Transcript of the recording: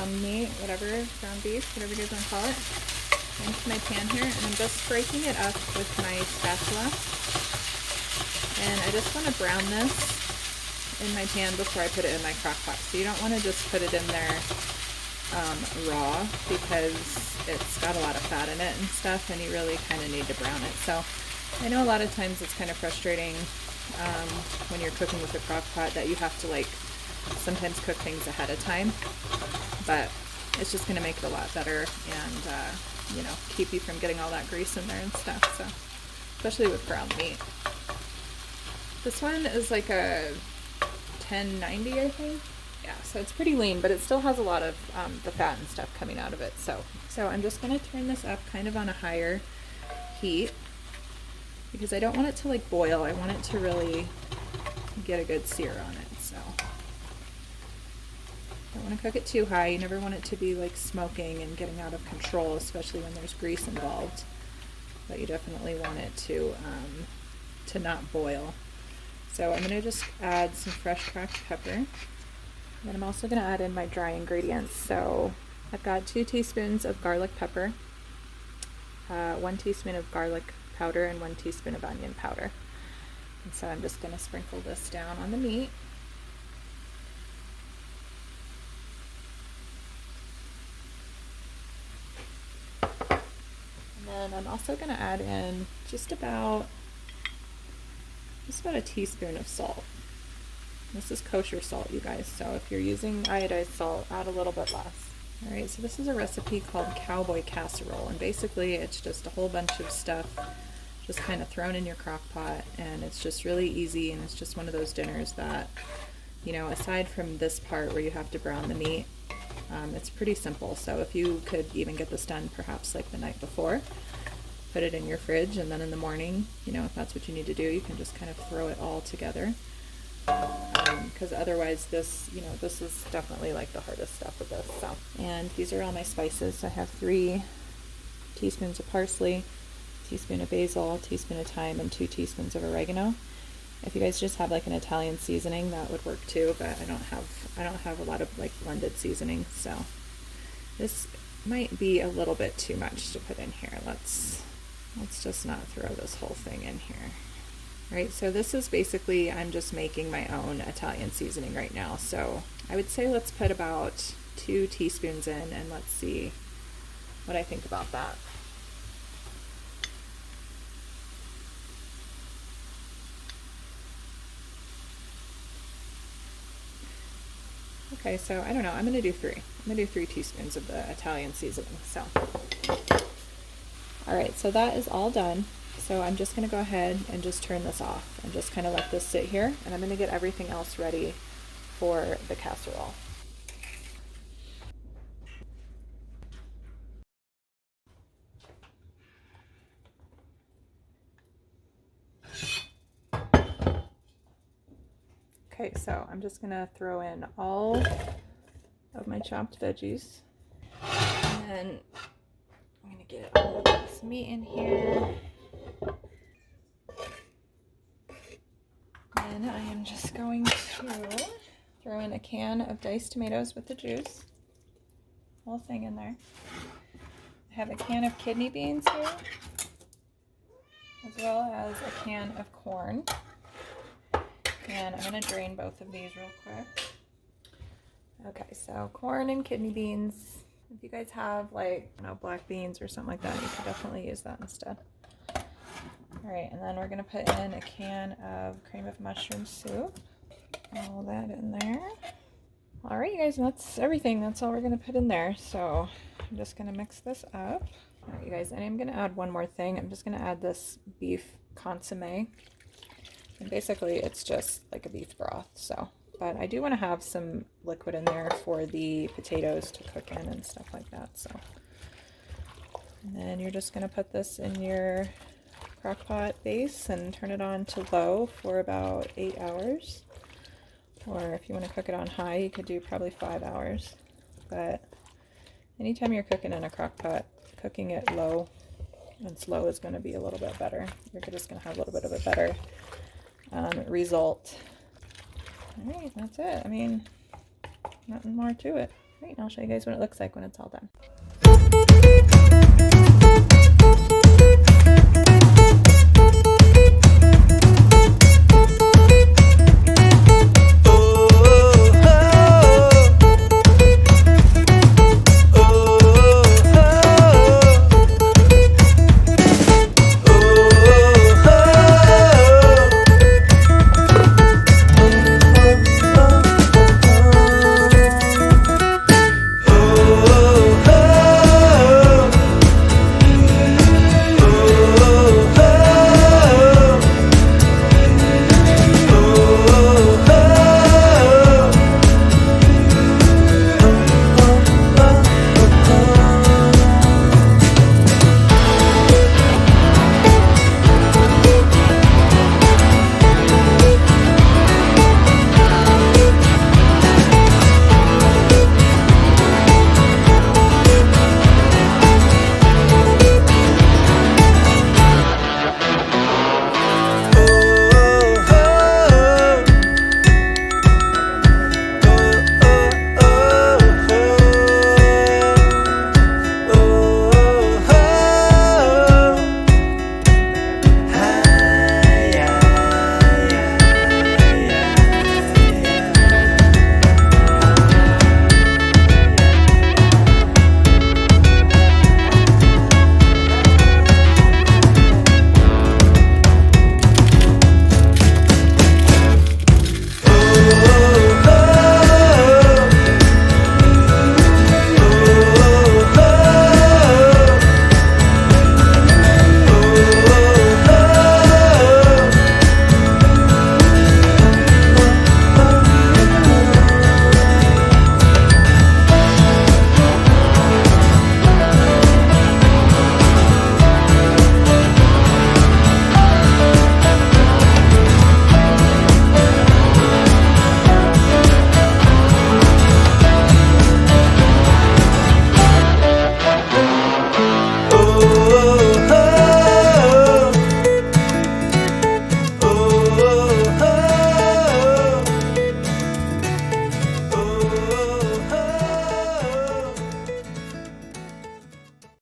ground meat, whatever, ground beef, whatever you guys want to call it, into my pan here, and I'm just breaking it up with my spatula. And I just want to brown this in my pan before I put it in my crock pot. So you don't want to just put it in there raw, because it's got a lot of fat in it and stuff, and you really kind of need to brown it. So I know a lot of times it's kind of frustrating when you're cooking with a crock pot that you have to like sometimes cook things ahead of time, but it's just going to make it a lot better and you know, keep you from getting all that grease in there and stuff. So especially with ground meat. This one is like a 1090, I think. Yeah, so it's pretty lean, but it still has a lot of the fat and stuff coming out of it. So I'm just going to turn this up kind of on a higher heat, because I don't want it to like boil. I want it to really get a good sear on it. So don't want to cook it too high. You never want it to be like smoking and getting out of control, especially when there's grease involved. But you definitely want it to not boil. So I'm going to just add some fresh cracked pepper. And then I'm also going to add in my dry ingredients. So I've got 2 teaspoons of garlic pepper, 1 teaspoon of garlic powder, and 1 teaspoon of onion powder. And so I'm just going to sprinkle this down on the meat. And then I'm also going to add in just about a teaspoon of salt. This is kosher salt, you guys, so if you're using iodized salt, add a little bit less. Alright, so this is a recipe called Cowboy Casserole, and basically it's just a whole bunch of stuff just kind of thrown in your crock pot, and it's just really easy, and it's just one of those dinners that, you know, aside from this part where you have to brown the meat, it's pretty simple. So if you could even get this done perhaps like the night before, put it in your fridge, and then in the morning, you know, if that's what you need to do, you can just kind of throw it all together. Because otherwise this, you know, this is definitely like the hardest stuff of this. So, and these are all my spices. I have 3 teaspoons of parsley, a teaspoon of basil, a teaspoon of thyme, and 2 teaspoons of oregano. If you guys just have like an Italian seasoning, that would work too, but I don't have a lot of like blended seasoning, so this might be a little bit too much to put in here. Let's just not throw this whole thing in here. Right, so this is basically, I'm just making my own Italian seasoning right now. So I would say let's put about 2 teaspoons in, and let's see what I think about that. Okay, so I don't know, I'm gonna do 3. I'm gonna do 3 teaspoons of the Italian seasoning, so. All right, so that is all done. So I'm just gonna go ahead and just turn this off and just kind of let this sit here, and I'm gonna get everything else ready for the casserole. Okay, so I'm just gonna throw in all of my chopped veggies, and then I'm gonna get all of this meat in here. And I am just going to throw in a can of diced tomatoes with the juice. Whole thing in there. I have a can of kidney beans here, as well as a can of corn. And I'm going to drain both of these real quick. Okay, so corn and kidney beans. If you guys have like, you know, black beans or something like that, you can definitely use that instead. Alright, and then we're going to put in a can of cream of mushroom soup. All that in there. Alright, you guys, that's everything. That's all we're going to put in there. So I'm just going to mix this up. Alright, you guys, and I'm going to add one more thing. I'm just going to add this beef consome. And basically, it's just like a beef broth. So, but I do want to have some liquid in there for the potatoes to cook in and stuff like that. So, and then you're just going to put this in your crock pot base and turn it on to low for about 8 hours. Or if you want to cook it on high, you could do probably 5 hours. But anytime you're cooking in a crock pot, cooking it low and slow is going to be a little bit better. You're just going to have a little bit of a better result. Alright, that's it. I mean, nothing more to it. Right, and I'll show you guys what it looks like when it's all done.